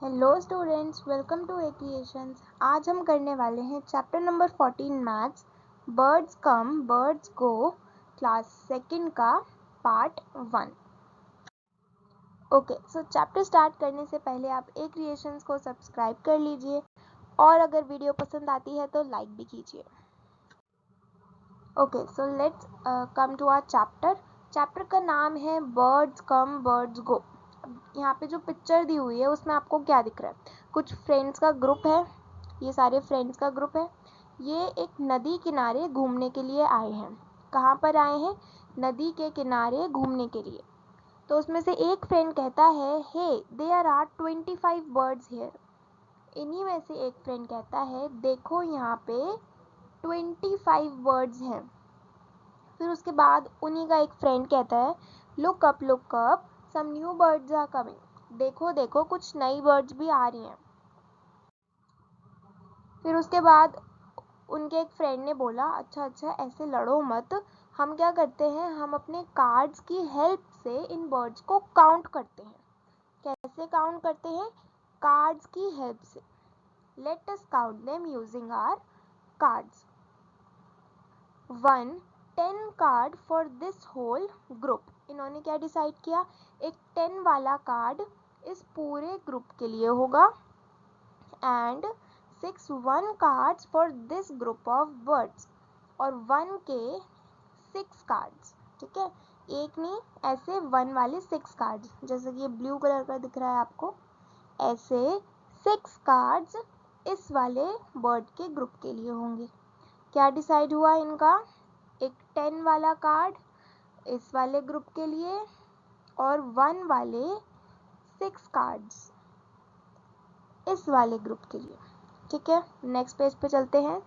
Hello students, welcome to A Creations. आज हम करने वाले हैं chapter number 14 maths, birds come birds go, class second का part 1। Okay, so chapter start करने से पहले आप ए क्रिएशंस को सब्सक्राइब कर लीजिए और अगर वीडियो पसंद आती है तो लाइक भी कीजिए। Okay, so let's come to our chapter का नाम है बर्ड्स कम बर्ड्स गो। यहाँ पे जो पिक्चर दी हुई है उसमें आपको क्या दिख रहा है? कुछ फ्रेंड्स का ग्रुप है, ये सारे फ्रेंड्स का ग्रुप है। ये एक नदी किनारे घूमने के लिए आए हैं। कहाँ पर आए हैं? नदी के किनारे घूमने के लिए। तो उसमें से एक फ्रेंड कहता है, hey there are 25 birds here. इन्हीं में से एक फ्रेंड कहता है, देखो यहाँ पे 25 बर्ड्स हैं। फिर उसके बाद उन्हीं का एक फ्रेंड कहता है, look up some new birds are coming. देखो देखो कुछ नई बर्ड्स भी आ रही हैं। फिर उसके बाद उनके एक फ्रेंड ने बोला, अच्छा ऐसे लड़ो मत, हम क्या करते हैं, हम अपने कार्ड्स की हेल्प से इन बर्ड्स को काउंट करते हैं। कैसे काउंट करते हैं? कार्ड्स की हेल्प से। Let us count them using our cards. 1 10 card for this whole group. इन्होंने क्या डिसाइड किया? एक 10 वाला कार्ड इस पूरे ग्रुप के लिए होगा। And 6 1 cards for this group of birds. और 1 के 6 कार्ड्स। ठीक है, एक नहीं, ऐसे 1 वाले 6 कार्ड्स, जैसे कि ये ब्लू कलर का दिख रहा है आपको, ऐसे 6 कार्ड्स इस वाले बर्ड के ग्रुप के लिए होंगे। क्या डिसाइड हुआ इनका? एक 10 वाला कार्ड इस वाले ग्रुप के लिए और 1 वाले 6 कार्ड्स इस वाले ग्रुप के लिए। ठीक है, नेक्स्ट पेज पे चलते हैं।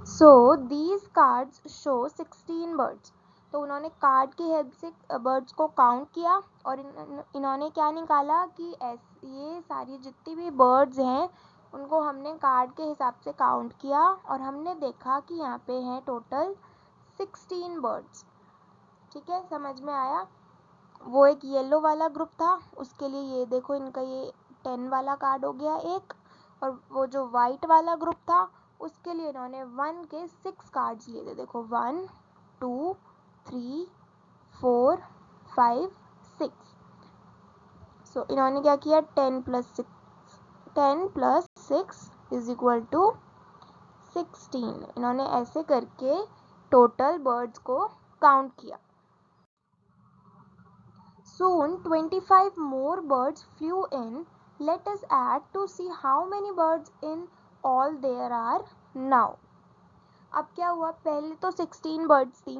So these cards show 16 birds. तो उन्होंने कार्ड की हेल्प से बर्ड्स को काउंट किया और इन्होंने क्या निकाला कि ये सारी जितनी भी बर्ड्स हैं उनको हमने कार्ड के हिसाब से काउंट किया और हमने देखा कि यहाँ पे हैं टोटल 16 बर्ड्स। ठीक है, समझ में आया? वो एक येलो वाला ग्रुप था, उसके लिए ये देखो इनका ये 10 वाला कार्ड हो गया एक, और वो जो वाइट वाला ग्रुप था उसके लिए इन्होंने 1 के 6 कार्ड्स लिए थे। देखो 1 2 3 4 5 6। सो इन्होंने क्या किया? 10 प्लस 6 इज इक्वल टू 16। इन्होंने ऐसे करके टोटल बर्ड्स को काउंट किया। Soon 25 more birds flew in. Let us add to see how many birds in all there are now. अब क्या हुआ? पहले तो 16 बर्ड्स थी,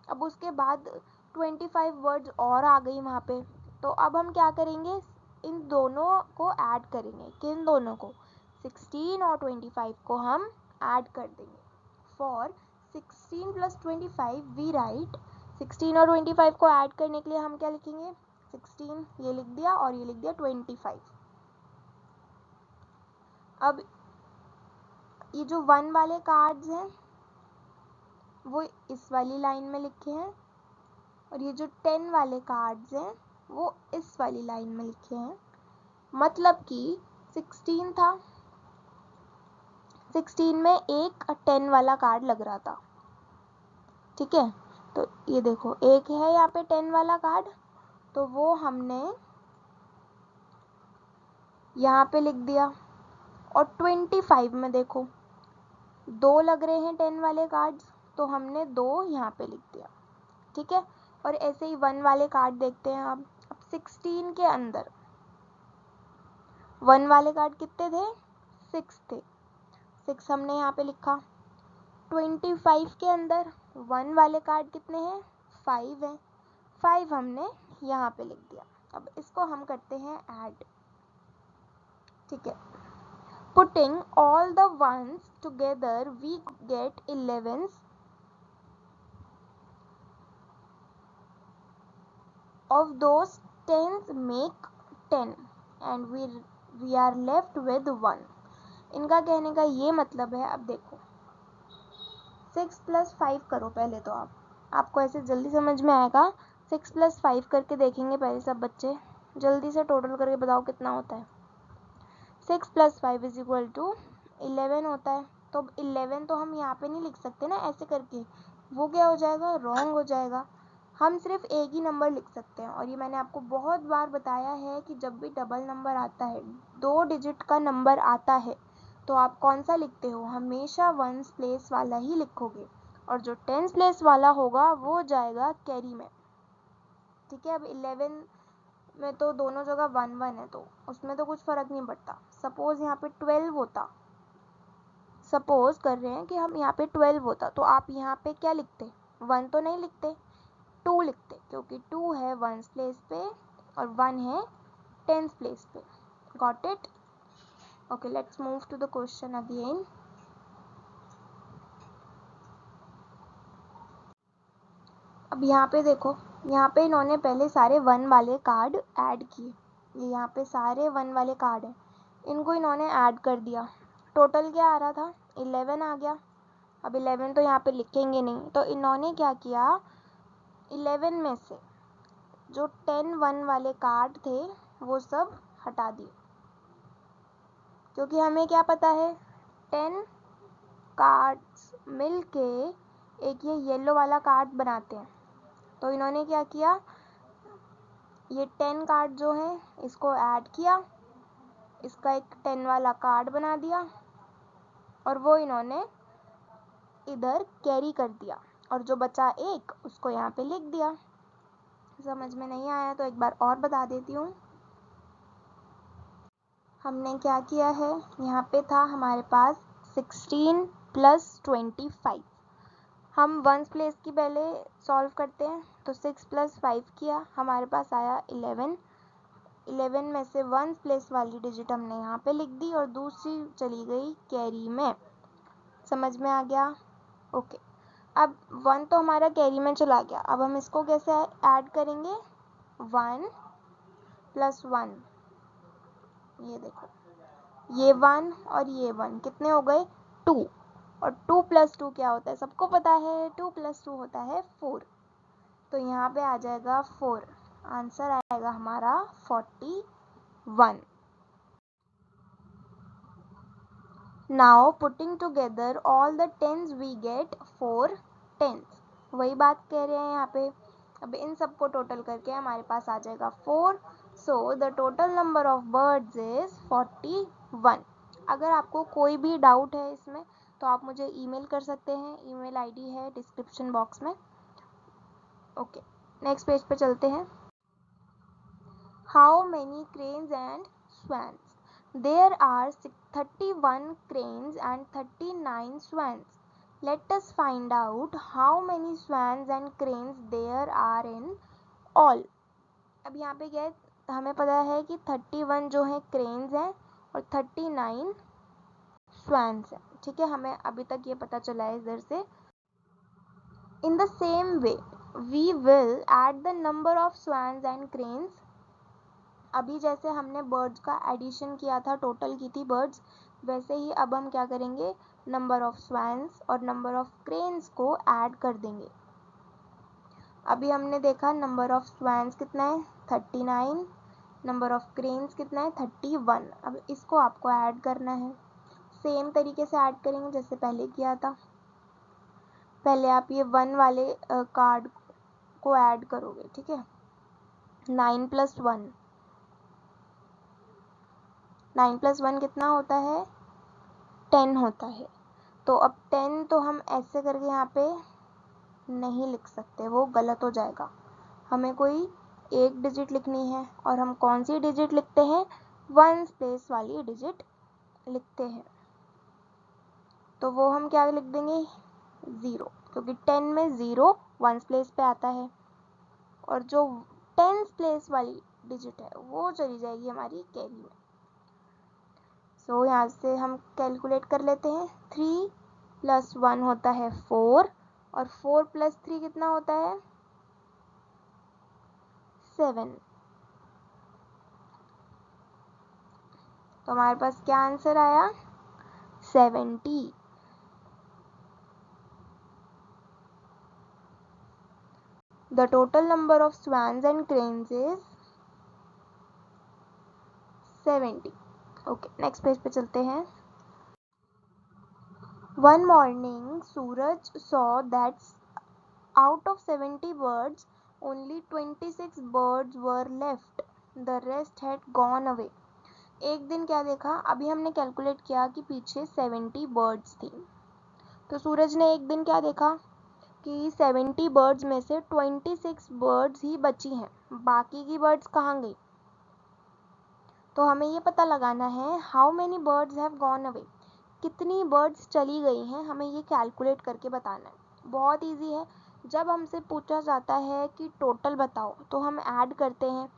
अब उसके बाद 25 बर्ड्स और आ गई वहाँ पे। तो अब हम क्या करेंगे? इन दोनों को ऐड करेंगे। किन दोनों को? 16 और 25 को हम ऐड कर देंगे। फॉर 16 प्लस 25 वी राइट, 16 और 25 को ऐड करने के लिए हम क्या लिखेंगे? 16 ये लिख दिया और ये लिख दिया 25। अब ये जो 1 वाले कार्ड्स हैं वो इस वाली लाइन में लिखे हैं और ये जो 10 वाले कार्ड्स हैं वो इस वाली लाइन में लिखे हैं। मतलब कि 16 था, 16 में एक 10 वाला कार्ड लग रहा था। ठीक है, तो ये देखो एक है यहाँ पे 10 वाला कार्ड, तो वो हमने यहाँ पे लिख दिया। और 25 में देखो 2 लग रहे हैं 10 वाले कार्ड्स, तो हमने 2 यहाँ पे लिख दिया। ठीक है, और ऐसे ही 1 वाले कार्ड देखते हैं। अब 16 के अंदर 1 वाले कार्ड कितने थे? 6 थे, 6 हमने यहाँ पे लिखा। 25 के अंदर 1 वाले कार्ड कितने हैं? 5 हैं, 5 हमने यहाँ पे लिख दिया। अब इसको हम करते हैं ऐड। ठीक है, putting all the ones together we get 11s of those 10s make 10 and we are left with 1। इनका कहने का ये मतलब है, अब देखो 6 प्लस 5 करो पहले, तो आपको ऐसे जल्दी समझ में आएगा। 6 प्लस 5 करके देखेंगे पहले सब बच्चे। जल्दी से टोटल करके बताओ कितना होता है। 6 + 5 = 11 होता है। तो 11 तो हम यहाँ पे नहीं लिख सकते ना ऐसे करके, वो क्या हो जाएगा, रॉन्ग हो जाएगा। हम सिर्फ एक ही नंबर लिख सकते हैं। और ये मैंने आपको बहुत बार बताया है कि जब भी डबल नंबर आता है, 2 डिजिट का नंबर आता है, तो आप कौन सा लिखते हो, हमेशा 1s प्लेस वाला ही लिखोगे। और जो 10s प्लेस वाला होगा वो जाएगा कैरी में। ठीक है। अब 11 में तो दोनों जगह 1 1 है, तो उसमें तो कुछ फ़र्क नहीं पड़ता। सपोज़ यहाँ पे 12 होता, सपोज़ कर रहे हैं कि हम यहाँ पे 12 होता, तो आप यहाँ पे क्या लिखते, 1 तो नहीं लिखते, 2 लिखते, क्योंकि 2 है 1s प्लेस पे और 1 है 10s प्लेस पे। Got it? Okay, let's move to the question again. अब यहाँ पे देखो, यहाँ पे इन्होंने पहले सारे 1 वाले कार्ड ऐड किए। ये यहाँ पे सारे 1 वाले कार्ड हैं, इनको इन्होंने ऐड कर दिया। टोटल क्या आ रहा था, 11 आ गया। अब 11 तो यहाँ पे लिखेंगे नहीं, तो इन्होंने क्या किया, 11 में से जो 10 1 वाले कार्ड थे वो सब हटा दिए, क्योंकि हमें क्या पता है, 10 कार्ड्स मिलके एक ये येलो वाला कार्ड बनाते हैं। तो इन्होंने क्या किया, ये 10 कार्ड जो है इसको ऐड किया, इसका एक 10 वाला कार्ड बना दिया और वो इन्होंने इधर कैरी कर दिया, और जो बचा एक उसको यहाँ पे लिख दिया। समझ में नहीं आया तो एक बार और बता देती हूँ। हमने क्या किया है, यहाँ पे था हमारे पास 16 + 25। हम 1s प्लेस की पहले सॉल्व करते हैं, तो 6 + 5 किया, हमारे पास आया 11। 11 में से 1s प्लेस वाली डिजिट हमने यहाँ पे लिख दी और दूसरी चली गई कैरी में। समझ में आ गया? ओके। अब 1 तो हमारा कैरी में चला गया, अब हम इसको कैसे ऐड करेंगे, 1 + 1, ये देखो, ये 1 और ये 1 कितने हो गए, 2। और 2 + 2 क्या होता है, सबको पता है, 2 + 2 होता है 4। तो यहाँ पे आ जाएगा 4, आंसर आएगा हमारा 41। Now putting together all the 10s we get 4 10s। वही बात कह रहे हैं यहाँ पे। अब इन सबको टोटल करके हमारे पास आ जाएगा 4। So the total number of birds is 41। अगर आपको कोई भी डाउट है इसमें तो आप मुझे ईमेल कर सकते हैं, ईमेल आईडी है डिस्क्रिप्शन बॉक्स में। ओके, नेक्स्ट पेज पे चलते हैं। How many cranes and swans? There are 31 cranes and 39 swans. Let us find out how many swans and cranes there are in all. अब यहाँ पे क्या है, हमें पता है कि 31 जो है क्रेन्स हैं और 39 स्वैन्स हैं। ठीक है, हमें अभी तक ये पता चला है इधर से। In the same way, we will add the number of swans and cranes. अभी जैसे हमने बर्ड्स का एडिशन किया था, टोटल की थी बर्ड्स, वैसे ही अब हम क्या करेंगे, नंबर ऑफ स्वैन्स और नंबर ऑफ क्रेन्स को ऐड कर देंगे। अभी हमने देखा नंबर ऑफ स्वैन्स कितना है, 39, नंबर ऑफ क्रेन्स कितना है, 31। अब इसको आपको ऐड करना है, सेम तरीके से ऐड करेंगे जैसे पहले किया था। पहले आप ये 1 वाले कार्ड को ऐड करोगे। ठीक है, 9 + 1, 9 + 1 कितना होता है, 10 होता है। तो अब 10 तो हम ऐसे करके यहाँ पे नहीं लिख सकते, वो गलत हो जाएगा। हमें कोई एक डिजिट लिखनी है, और हम कौन सी डिजिट लिखते हैं, 1s प्लेस वाली डिजिट लिखते हैं। तो वो हम क्या लिख देंगे, 0, क्योंकि 10 में 0 1s प्लेस पे आता है, और जो 10s प्लेस वाली डिजिट है वो चली जाएगी हमारी कैरी में। सो यहाँ से हम कैलकुलेट कर लेते हैं। 3 + 1 होता है 4, और 4 + 3 कितना होता है, 7। तो हमारे पास क्या आंसर आया, 70। The total number of swans and cranes is 70। Okay, next page पे चलते हैं। One morning Suraj saw that out of 70 birds only 26 birds were left, the rest had gone away। एक दिन क्या देखा, अभी हमने कैलकुलेट किया कि पीछे 70 बर्ड्स थी, तो सूरज ने एक दिन क्या देखा कि 70 बर्ड्स में से 26 बर्ड्स ही बची हैं, बाकी की बर्ड्स कहाँ गई। तो हमें ये पता लगाना है how many birds have gone away, कितनी बर्ड्स चली गई हैं, हमें ये कैलकुलेट करके बताना है। बहुत इजी है, जब हमसे पूछा जाता है कि टोटल बताओ तो हम ऐड करते हैं,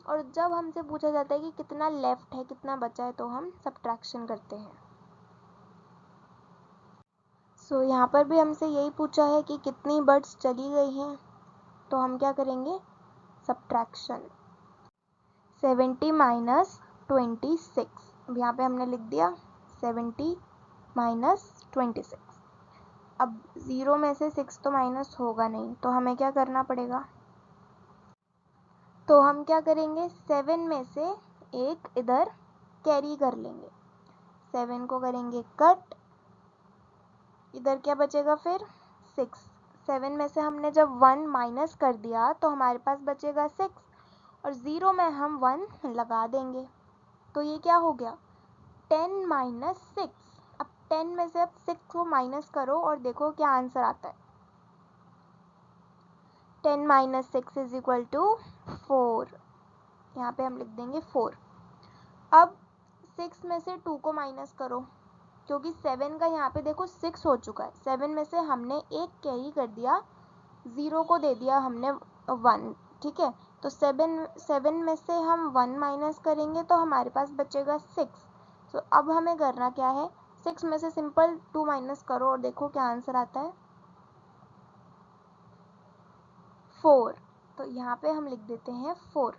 और जब हमसे पूछा जाता है कि कितना लेफ्ट है, कितना बचा है, तो हम सब्ट्रैक्शन करते हैं। सो यहाँ पर भी हमसे यही पूछा है कि कितनी बर्ड्स चली गई हैं, तो हम क्या करेंगे, सब्ट्रैक्शन। 70 माइनस 26, अब यहाँ पे हमने लिख दिया 70 माइनस 26। अब 0 में से 6 तो माइनस होगा नहीं, तो हमें क्या करना पड़ेगा, तो हम क्या करेंगे, 7 में से एक इधर कैरी कर लेंगे, 7 को करेंगे कट, इधर क्या बचेगा फिर 6। 7 में से हमने जब 1 माइनस कर दिया तो हमारे पास बचेगा 6, और 0 में हम 1 लगा देंगे, तो ये क्या हो गया 10 माइनस 6। अब 10 में से अब 6 को माइनस करो और देखो क्या आंसर आता है। 10 माइनस 6 इज इक्वल टू 4, यहाँ पे हम लिख देंगे 4। अब 6 में से 2 को माइनस करो, क्योंकि 7 का यहाँ पे देखो 6 हो चुका है, 7 में से हमने एक कैरी कर दिया, 0 को दे दिया हमने 1, ठीक है। तो 7 में से हम 1 माइनस करेंगे तो हमारे पास बचेगा 6। तो अब हमें करना क्या है, 6 में से सिंपल 2 माइनस करो और देखो क्या आंसर आता है 4। तो यहाँ पे हम लिख देते हैं 4।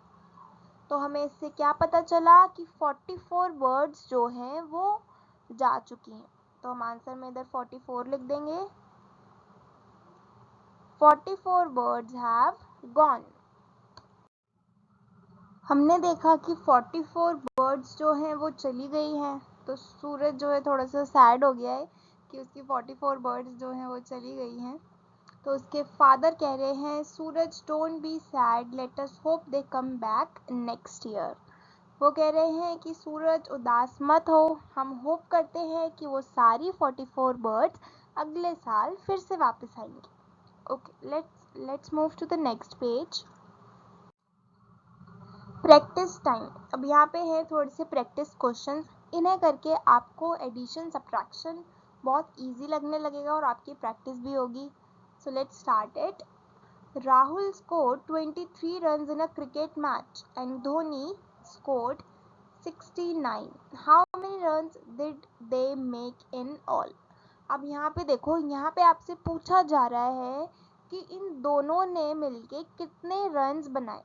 तो हमें इससे क्या पता चला कि 44 वर्ड्स जो हैं वो जा चुकी हैं, तो हम आंसर में इधर 44 लिख देंगे, 44 birds have gone। हमने देखा कि 44 बर्ड्स जो हैं वो चली गई हैं, तो सूरज जो है थोड़ा सा सैड हो गया है कि उसकी 44 बर्ड्स जो हैं वो चली गई हैं। तो उसके फादर कह रहे हैं Suraj don't be sad, let us hope they come back next year. वो कह रहे हैं कि सूरज उदास मत हो, हम होप करते हैं कि वो सारी 44 बर्ड्स अगले साल फिर से वापस आएंगी। Okay, let's move to the next page। Practice time. अब यहाँ पे है थोड़े से प्रैक्टिस क्वेश्चंस, इन्हें करके आपको एडिशन सब्ट्रैक्शन बहुत इजी लगने लगेगा और आपकी प्रैक्टिस भी होगी। So let's start it. Rahul scored 23 runs in a cricket match and Dhoni scored 69। How many runs did they make in all. अब यहाँ पे देखो, यहाँ पे आपसे पूछा जा रहा है कि इन दोनों ने मिलके कितने रन्स बनाए।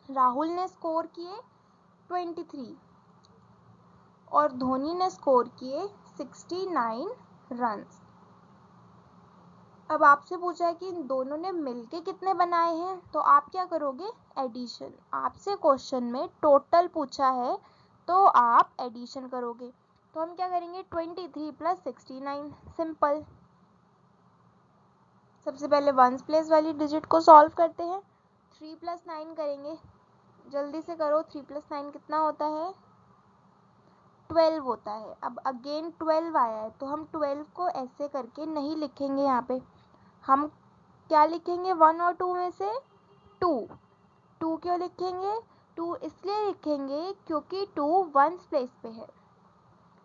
राहुल ने स्कोर किए 23 और धोनी ने स्कोर किए 69 रन्स। अब आपसे पूछा है कि इन दोनों ने मिलके कितने बनाए हैं, तो आप क्या करोगे, एडिशन। आपसे क्वेश्चन में टोटल पूछा है तो आप एडिशन करोगे, तो हम क्या करेंगे 23 प्लस 69, सिंपल। सबसे पहले वंस प्लेस वाली डिजिट को सॉल्व करते हैं, 3 प्लस 9 करेंगे, जल्दी से करो, 3 प्लस 9 कितना होता है 12 होता है। अब अगेन 12 आया है, तो हम 12 को ऐसे करके नहीं लिखेंगे, यहाँ पे हम क्या लिखेंगे 1 और 2 में से 2 क्यों लिखेंगे, 2 इसलिए लिखेंगे क्योंकि 2 वंस प्लेस पे है,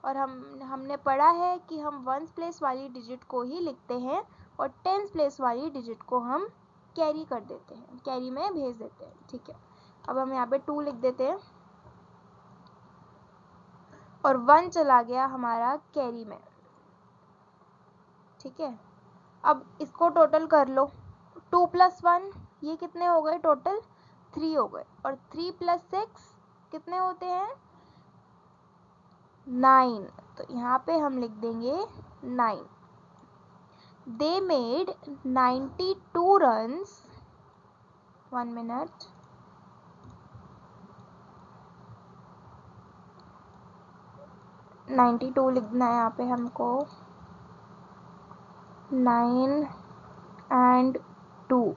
और हमने पढ़ा है कि हम वंस प्लेस वाली डिजिट को ही लिखते हैं और टेंस प्लेस वाली डिजिट को हम कैरी कर देते हैं, कैरी में भेज देते हैं, ठीक है। अब हम यहाँ पे 2 लिख देते हैं और 1 चला गया हमारा कैरी में, ठीक है। अब इसको टोटल कर लो, 2 प्लस 1 ये कितने हो गए टोटल 3 हो गए, और 3 प्लस 6 कितने होते हैं 9, तो यहाँ पे हम लिख देंगे 9। दे मेड 92 रन्स, 1 मिनट, 92 लिखना है यहाँ पे हमको, 9 and 2.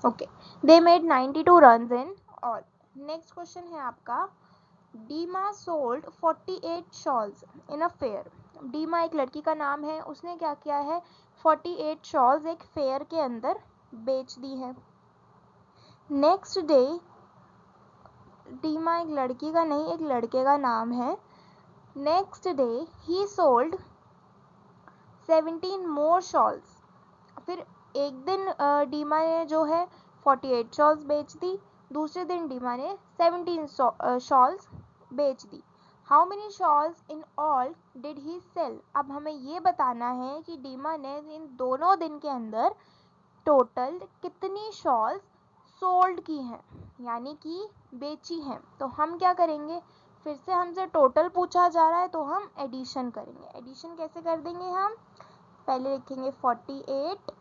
Okay, they made 92 runs in all. Next question है आपका, Deema sold 48 shawls in a fair. Deema एक लड़की का नाम है, उसने क्या किया है, 48 शॉल्स एक फेयर के अंदर बेच दी है. नेक्स्ट डे, डीमा एक लड़की का नहीं, एक लड़के का नाम है. नेक्स्ट डे ही सोल्ड 17 मोर शॉल्स. फिर एक दिन डीमा ने जो है 48 शॉल्स बेच दी, दूसरे दिन डीमा ने 17 शॉल्स बेच दी. How many shawls in all did he sell. अब हमें ये बताना है कि डीमा ने इन दोनों दिन के अंदर टोटल कितनी शॉल्स सोल्ड की हैं, यानी कि बेची हैं. तो हम क्या करेंगे, फिर से हमसे टोटल पूछा जा रहा है तो हम एडिशन करेंगे. एडिशन कैसे कर देंगे, हम पहले लिखेंगे 48,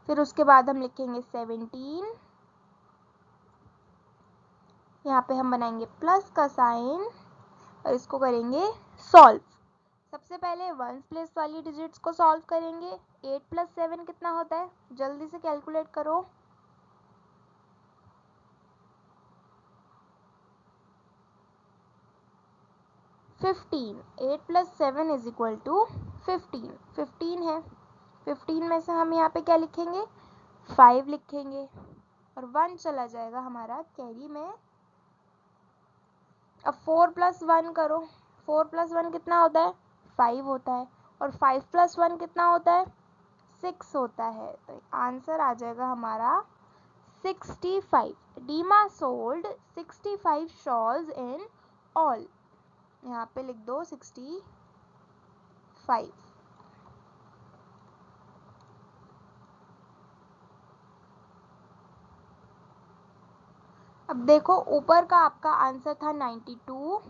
फिर उसके बाद हम लिखेंगे 17, यहाँ पे हम बनाएंगे प्लस का साइन और इसको करेंगे सॉल्व. सबसे पहले वंस प्लेस वाली डिजिट्स को सॉल्व करेंगे. 8 + 7 कितना होता है, जल्दी से कैलकुलेट करो. 15. 8 + 7 = 15. 15 है. 15 में से हम यहाँ पे क्या लिखेंगे, 5 लिखेंगे और 1 चला जाएगा हमारा कैरी में. अब 4 + 1 करो. 4 + 1 कितना होता है, 5 होता है. और 5 + 1 कितना होता है, 6 होता है. तो आंसर आ जाएगा हमारा 65. डीमा सोल्ड 65 शॉल्स इन ऑल. यहाँ पे लिख दो 65. अब देखो, ऊपर का आपका आंसर था 92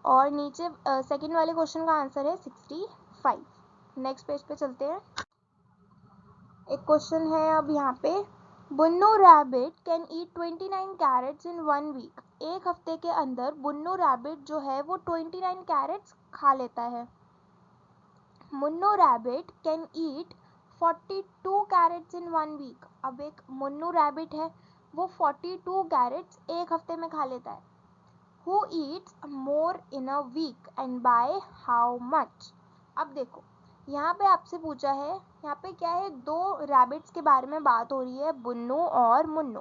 और नीचे सेकंड वाले क्वेश्चन का आंसर है 65. नेक्स्ट पेज पे चलते हैं. एक क्वेश्चन है अब यहाँ पे, Bunnu rabbit can eat 29 carrots in 1 week. एक हफ्ते के अंदर बुन्नू रैबिट जो है वो 29 कैरेट्स खा लेता है. Munnu rabbit can eat 42 carrots in 1 week. अब एक मुन्नू रैबिट है, वो 42 कैरेट्स एक हफ्ते में खा लेता है. Who eats more in a week and by how much. अब देखो, यहाँ पे आपसे पूछा है, यहाँ पे क्या है, दो रैबिट्स के बारे में बात हो रही है, बुन्नू और मुन्नू.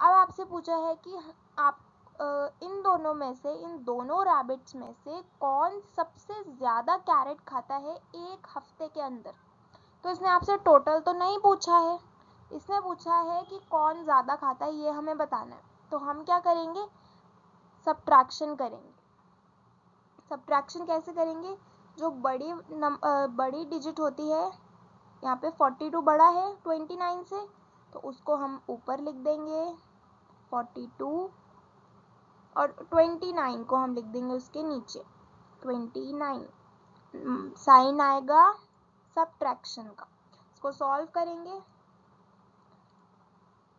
अब आपसे पूछा है कि आप इन दोनों में से, इन दोनों रैबिट्स में से कौन सबसे ज़्यादा कैरेट खाता है एक हफ्ते के अंदर. तो इसने आपसे टोटल तो नहीं पूछा है, इसने पूछा है कि कौन ज़्यादा खाता है, ये हमें बताना है. तो हम क्या करेंगे, सब्ट्रैक्शन करेंगे. सब्ट्रैक्शन कैसे करेंगे, जो बड़ी डिजिट होती है, यहाँ पे 42 बड़ा है 29 से, तो उसको हम ऊपर लिख देंगे 42 और 29 को हम लिख देंगे उसके नीचे 29. साइन आएगा सब्ट्रैक्शन का. इसको सॉल्व करेंगे.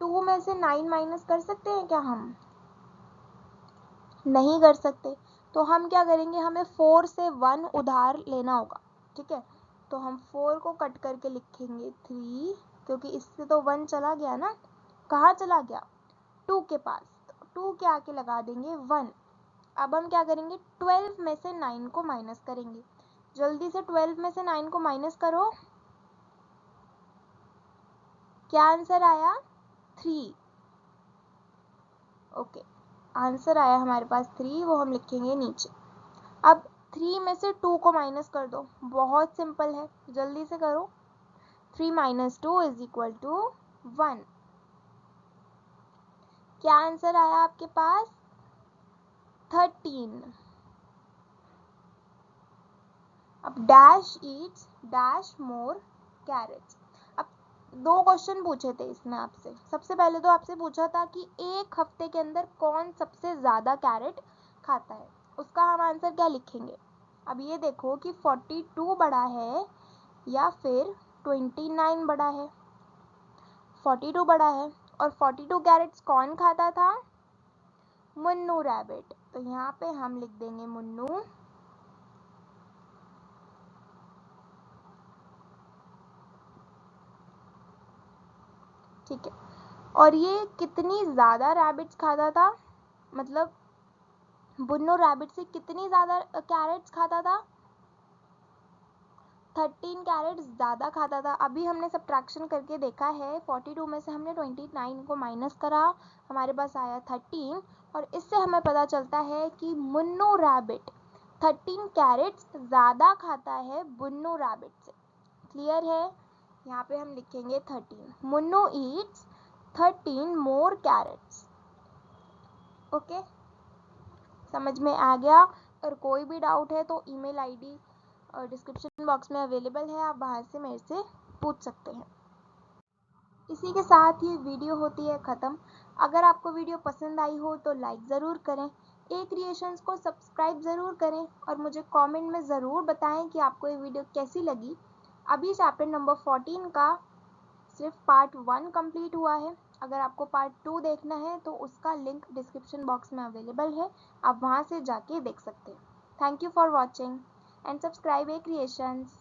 2 में से 9 माइनस कर सकते हैं क्या, हम नहीं कर सकते. तो हम क्या करेंगे, हमें 4 से 1 उधार लेना होगा. ठीक है, तो हम 4 को कट करके लिखेंगे 3, क्योंकि इससे तो 1 चला गया ना. कहाँ चला गया, 2 के पास. 2 के आके लगा देंगे 1. अब हम क्या करेंगे, 12 में से 9 को माइनस करेंगे. जल्दी से 12 में से 9 को माइनस करो. क्या आंसर आया, 3. ओके, आंसर आया हमारे पास 3, वो हम लिखेंगे नीचे. अब 3 में से 2 को माइनस कर दो, बहुत सिंपल है, जल्दी से करो. 3 - 2 = 1. क्या आंसर आया आपके पास, 13. अब dash Yeats dash more crates. अब 2 क्वेश्चन पूछे थे इसमें आपसे. सबसे पहले तो आपसे पूछा था कि एक हफ्ते के अंदर कौन सबसे ज़्यादा कैरेट खाता है, उसका हम आंसर क्या लिखेंगे. अब ये देखो कि 42 बड़ा है या फिर 29 बड़ा है. 42 बड़ा है और 42 कैरेट्स कौन खाता था, मुन्नू रैबिट, तो यहाँ पे हम लिख देंगे मुन्नू। ठीक है, और ये कितनी ज़्यादा रैबिट्स खाता था, मतलब मुन्नू रैबिट से कितनी ज़्यादा कैरेट्स खाता था, 13 कैरेट्स ज़्यादा खाता था। अभी हमने सब्ट्रैक्शन करके देखा है, 42 में से हमने 29 को माइनस करा, हमारे पास आया 13, और इससे हमें पता चलता है कि मुन्नू रैबिट 13 कैरेट्स ज़्यादा खाता है मुन्नू रैबिट से। क्लियर है? यहाँ पे हम लिखेंगे 13, मुन्नू ईट्स 13 मोर कैरेट्स। ओके, समझ में आ गया? और कोई भी डाउट है तो ईमेल आईडी और डिस्क्रिप्शन बॉक्स में अवेलेबल है, आप वहाँ से मेरे से पूछ सकते हैं। इसी के साथ ही वीडियो होती है ख़त्म। अगर आपको वीडियो पसंद आई हो तो लाइक ज़रूर करें, ए क्रिएशंस को सब्सक्राइब ज़रूर करें, और मुझे कमेंट में ज़रूर बताएं कि आपको ये वीडियो कैसी लगी। अभी चैप्टर नंबर 14 का सिर्फ पार्ट 1 कंप्लीट हुआ है। अगर आपको पार्ट 2 देखना है तो उसका लिंक डिस्क्रिप्शन बॉक्स में अवेलेबल है, आप वहाँ से जाके देख सकते हैं। Thank you for watching and subscribe A creations.